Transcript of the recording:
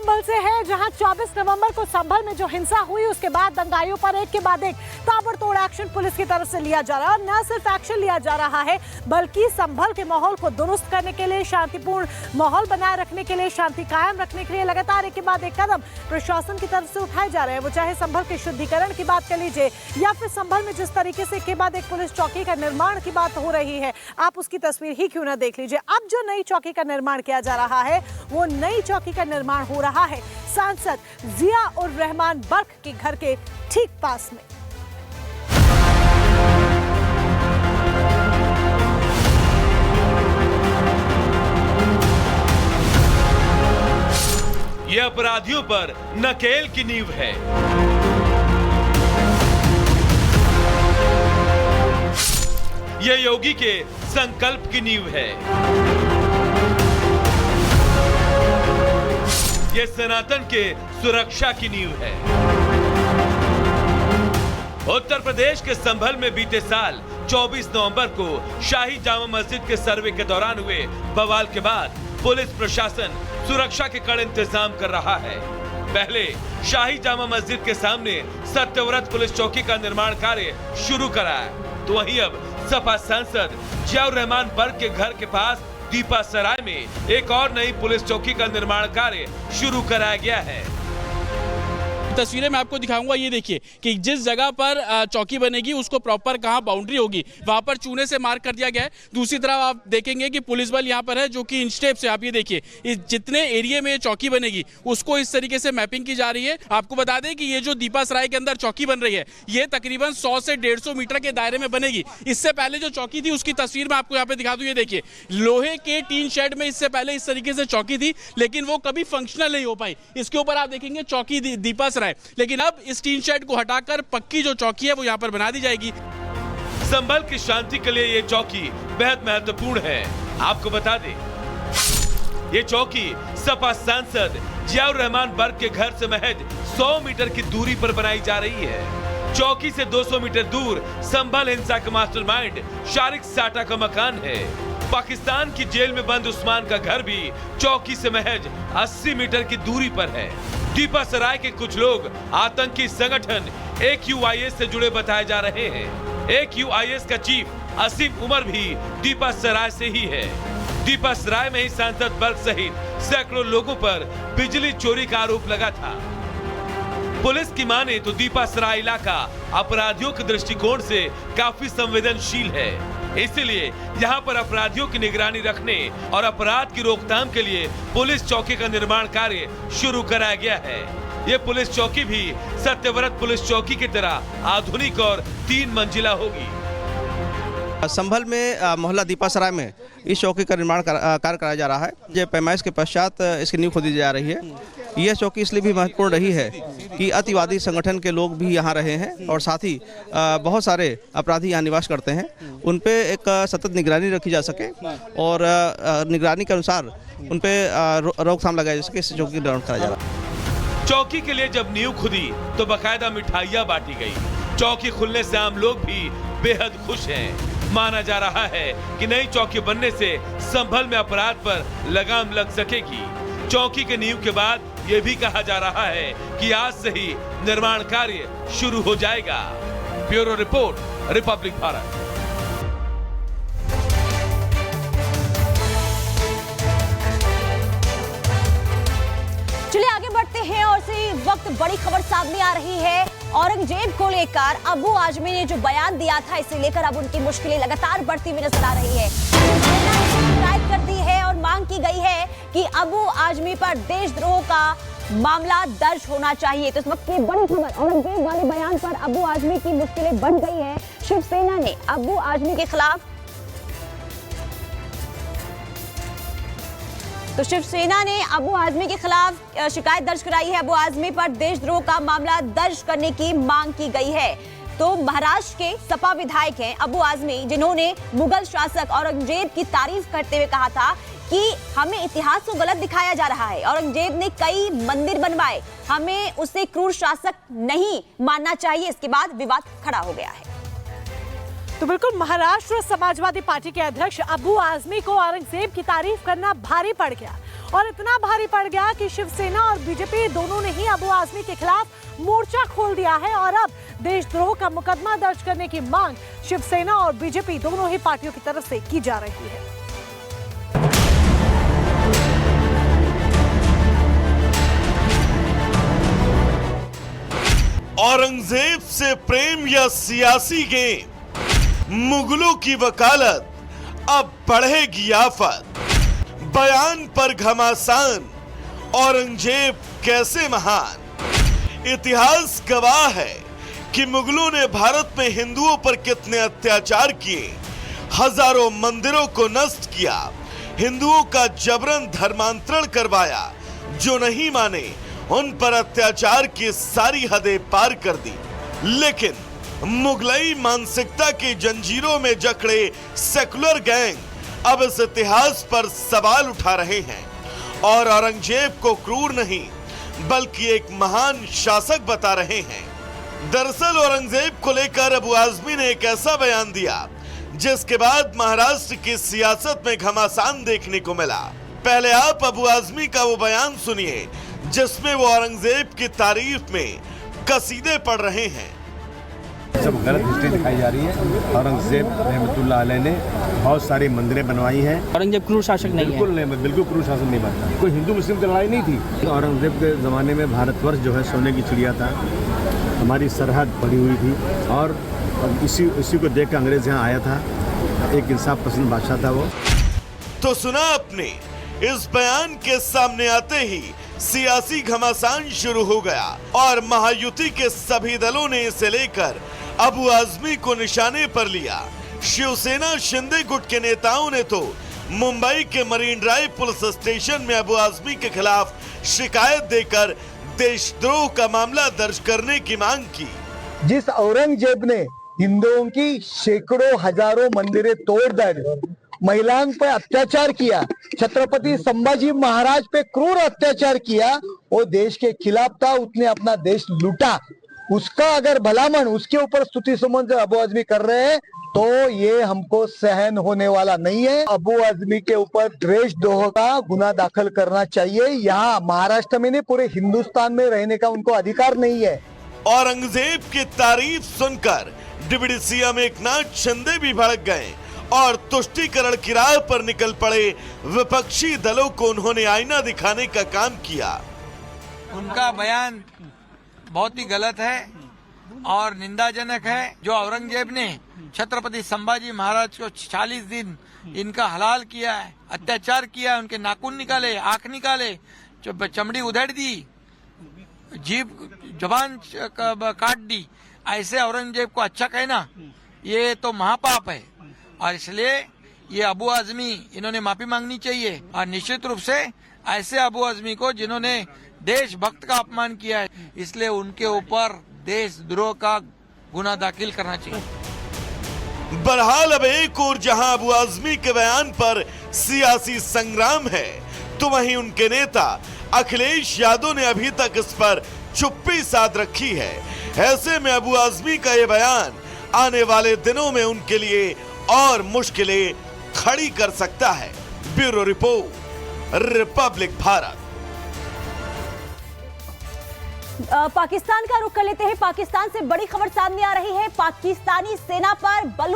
संभल से है, जहां 24 नवंबर को संभल में जो हिंसा हुई उसके बाद दंगाइयों पर एक के बाद एक ताबड़तोड़ एक्शन पुलिस की तरफ से लिया जा रहा है। और न सिर्फ एक्शन लिया जा रहा है बल्कि संभल के माहौल को दुरुस्त करने के लिए, शांतिपूर्ण माहौल बनाए रखने के लिए, शांति कायम रखने के लिए लगातार एक के बाद एक कदम प्रशासन की तरफ से उठाए जा रहे हैं। वो चाहे संभल के शुद्धिकरण की बात कर लीजिए या फिर संभल में जिस तरीके से एक के बाद एक पुलिस चौकी का निर्माण की बात हो रही है, आप उसकी तस्वीर ही क्यों ना देख लीजिए। अब जो नई चौकी का निर्माण किया जा रहा है वो नई चौकी का निर्माण हो रहा है सांसद जिया उर रहमान बर्क के घर के ठीक पास में। यह अपराधियों पर नकेल की नींव है। यह योगी के संकल्प की नींव है। यह सनातन के सुरक्षा की नींव है। उत्तर प्रदेश के संभल में बीते साल 24 नवंबर को शाही जामा मस्जिद के सर्वे के दौरान हुए बवाल के बाद पुलिस प्रशासन सुरक्षा के कड़े इंतजाम कर रहा है। पहले शाही जामा मस्जिद के सामने सत्यव्रत पुलिस चौकी का निर्माण कार्य शुरू कराया, तो वहीं अब सपा सांसद जिया उर रहमान बर्क के घर के पास दीपा सराय में एक और नई पुलिस चौकी का निर्माण कार्य शुरू कराया गया है। तस्वीरें मैं आपको दिखाऊंगा। ये देखिए कि जिस जगह पर चौकी बनेगी उसको प्रॉपर कहाँ बाउंड्री होगी वहां पर चूने से मार्क कर दिया गया है। दूसरी तरफ आप देखेंगे कि पुलिस बल यहाँ पर है जो कि इन स्टेप से, आप ये देखिए इस जितने एरिया में चौकी बनेगी उसको इस तरीके से मैपिंग की जा रही है। आपको बता दें कि ये जो दीपा सराय के अंदर चौकी बन रही है ये तकरीबन 100 से 150 मीटर के दायरे में बनेगी। इससे पहले जो चौकी थी उसकी तस्वीर मैं आपको यहाँ पे दिखा दूं। ये देखिए लोहे के टीन शेड में इससे पहले इस तरीके से चौकी थी, लेकिन वो कभी फंक्शनल नहीं हो पाई। इसके ऊपर आप देखेंगे चौकी दीपा सराय, लेकिन अब इस टीन शेड को हटाकर पक्की जो चौकी है वो यहाँ पर बना दी जाएगी। संभल की शांति के लिए ये चौकी बेहद महत्वपूर्ण है। आपको बता दें ये चौकी सपा सांसद जिया उर रहमान बर्क के घर से महज 100 मीटर की दूरी पर बनाई जा रही है। चौकी से 200 मीटर दूर संभल हिंसा का मास्टरमाइंड शारिक साटा का मकान है। पाकिस्तान की जेल में बंद उस्मान का घर भी चौकी से महज 80 मीटर की दूरी पर है। दीपा सराय के कुछ लोग आतंकी संगठन AQIS से जुड़े बताए जा रहे हैं। AQIS का चीफ असीम उमर भी दीपा सराय से ही है। दीपा सराय में ही सांसद बर्क सहित सैकड़ों लोगों पर बिजली चोरी का आरोप लगा था। पुलिस की माने तो दीपा सराय इलाका अपराधियों के दृष्टिकोण से काफी संवेदनशील है, इसलिए यहाँ पर अपराधियों की निगरानी रखने और अपराध की रोकथाम के लिए पुलिस चौकी का निर्माण कार्य शुरू कराया गया है। ये पुलिस चौकी भी सत्यव्रत पुलिस चौकी की तरह आधुनिक और 3 मंजिला होगी। संभल में मोहल्ला दीपा सराय में इस चौकी का निर्माण कार्य कराया जा रहा है। ये पैमाइश के पश्चात इसकी नींव खोदी जा रही है। यह चौकी इसलिए भी महत्वपूर्ण रही है कि अतिवादी संगठन के लोग भी यहाँ रहे हैं और साथ ही बहुत सारे अपराधी यहाँ निवास करते हैं। उन पे एक सतत निगरानी रखी जा सके और निगरानी के अनुसार उन पे रोकथाम लगाई जा सके। इस चौकी का निर्माण कराया जा रहा है। चौकी के लिए जब नींव खुदी तो बाकायदा मिठाइयाँ बांटी गई। चौकी खुलने से आम लोग भी बेहद खुश हैं। माना जा रहा है कि नई चौकी बनने से संभल में अपराध पर लगाम लग सकेगी। चौकी के नींव के बाद ये भी कहा जा रहा है कि आज से ही निर्माण कार्य शुरू हो जाएगा। Bureau report, Republic Bharat. चलिए आगे बढ़ते हैं और इसी वक्त बड़ी खबर सामने आ रही है। औरंगजेब को लेकर अबू आजमी ने जो बयान दिया था, इसे लेकर अब उनकी मुश्किलें लगातार बढ़ती हुई नजर आ रही है। शिकायत कर दी है और मांग की गई है कि अबू आजमी पर देशद्रोह का मामला दर्ज होना चाहिए। तो इस वक्त की बड़ी खबर, औरंगजेब वाले बयान पर अबू आजमी की मुश्किलें बढ़ गई है। शिवसेना ने अबू आजमी के खिलाफ शिवसेना ने अबू आजमी के खिलाफ शिकायत दर्ज कराई है। अबू आजमी पर देशद्रोह का मामला दर्ज करने की मांग की गई है। तो महाराष्ट्र के सपा विधायक हैं अबू आजमी, जिन्होंने मुगल शासक औरंगजेब की तारीफ करते हुए कहा था कि हमें इतिहास को गलत दिखाया जा रहा है। औरंगजेब ने कई मंदिर बनवाए, हमें उसे क्रूर शासक नहीं मानना चाहिए। इसके बाद विवाद खड़ा हो गया है। तो बिल्कुल महाराष्ट्र समाजवादी पार्टी के अध्यक्ष अबू आजमी को औरंगजेब की तारीफ करना भारी पड़ गया और इतना भारी पड़ गया कि शिवसेना और बीजेपी दोनों ने ही अबू आजमी के खिलाफ मोर्चा खोल दिया है और अब देशद्रोह का मुकदमा दर्ज करने की मांग शिवसेना और बीजेपी दोनों ही पार्टियों की तरफ से की जा रही है। औरंगजेब से प्रेम या सियासी गेम, मुगलों की वकालत, अब बढ़ेगी आफत। बयान पर घमासान, औरंगजेब कैसे महान। इतिहास गवाह है कि मुगलों ने भारत में हिंदुओं पर कितने अत्याचार किए, हजारों मंदिरों को नष्ट किया, हिंदुओं का जबरन धर्मांतरण करवाया, जो नहीं माने उन पर अत्याचार की सारी हदें पार कर दी। लेकिन मुगलई मानसिकता की जंजीरों में जकड़े सेकुलर गैंग अब इस इतिहास पर सवाल उठा रहे हैं और औरंगजेब को क्रूर नहीं बल्कि एक महान शासक बता रहे हैं। दरअसल औरंगजेब को लेकर अबू आजमी ने एक ऐसा बयान दिया जिसके बाद महाराष्ट्र की सियासत में घमासान देखने को मिला। पहले आप अबू आजमी का वो बयान सुनिए जिसमें वो औरंगजेब की तारीफ में कसीदे पढ़ रहे हैं। सब गलत हिस्ट्री दिखाई जा रही है। औरंगजेब रहमतुल्लाह अलैह ने बहुत सारी मंदिरें बनवाई हैं। औरंगजेब क्रूर शासक नहीं है, बिल्कुल क्रूर शासक नहीं बनता। कोई हिंदू मुस्लिम की लड़ाई नहीं थी। औरंगजेब के ज़माने में भारतवर्ष जो है सोने की चिड़िया था, हमारी सरहद पड़ी हुई थी और इसी को देख कर अंग्रेज यहाँ आया था। एक इंसाफ पसंद बादशाह था वो। तो सुना आपने, इस बयान के सामने आते ही सियासी घमासान शुरू हो गया और महायुति के सभी दलों ने इसे लेकर अबू आजमी को निशाने पर लिया। शिवसेना शिंदे गुट के नेताओं ने तो मुंबई के मरीन ड्राइव पुलिस स्टेशन में अबू आजमी के खिलाफ शिकायत देकर देशद्रोह का मामला दर्ज करने की मांग की। जिस औरंगजेब ने हिंदुओं की सैकड़ों हजारों मंदिरें तोड़ महिलाओं पे अत्याचार किया, छत्रपति संभाजी महाराज पे क्रूर अत्याचार किया, वो देश के खिलाफ था, उसने अपना देश लूटा। उसका अगर भलामण उसके ऊपर स्तुति सुमन अबू आजमी कर रहे हैं तो ये हमको सहन होने वाला नहीं है। अबू आजमी के ऊपर देशद्रोह का गुना दाखिल करना चाहिए। यहाँ महाराष्ट्र में नहीं, पूरे हिंदुस्तान में रहने का उनको अधिकार नहीं है। औरंगजेब की तारीफ सुनकर डिप्टी सीएम एकनाथ शिंदे भी भड़क गए और तुष्टीकरण की राह पर निकल पड़े। विपक्षी दलों को उन्होंने आईना दिखाने का काम किया। उनका बयान बहुत ही गलत है और निंदाजनक है। जो औरंगजेब ने छत्रपति संभाजी महाराज को 40 दिन इनका हलाल किया है, अत्याचार किया, उनके नाखून निकाले, आंख निकाले, चमड़ी उधेड़ दी, जीभ जबान काट दी, ऐसे औरंगजेब को अच्छा कहना ये तो महापाप है। और इसलिए ये अबू आजमी इन्होंने माफी मांगनी चाहिए और निश्चित रूप से ऐसे अबू आजमी को जिन्होंने देशभक्त का अपमान किया है, इसलिए उनके ऊपर देशद्रोह का गुना दाखिल करना चाहिए। बहरहाल अब एक और जहां अबू आजमी के बयान पर सियासी संग्राम है तो वहीं उनके नेता अखिलेश यादव ने अभी तक इस पर चुप्पी साध रखी है। ऐसे में अबू आजमी का ये बयान आने वाले दिनों में उनके लिए और मुश्किलें खड़ी कर सकता है। Bureau report, Republic Bharat. Pakistan का रुख कर लेते हैं। पाकिस्तान से बड़ी खबर सामने आ रही है। पाकिस्तानी सेना पर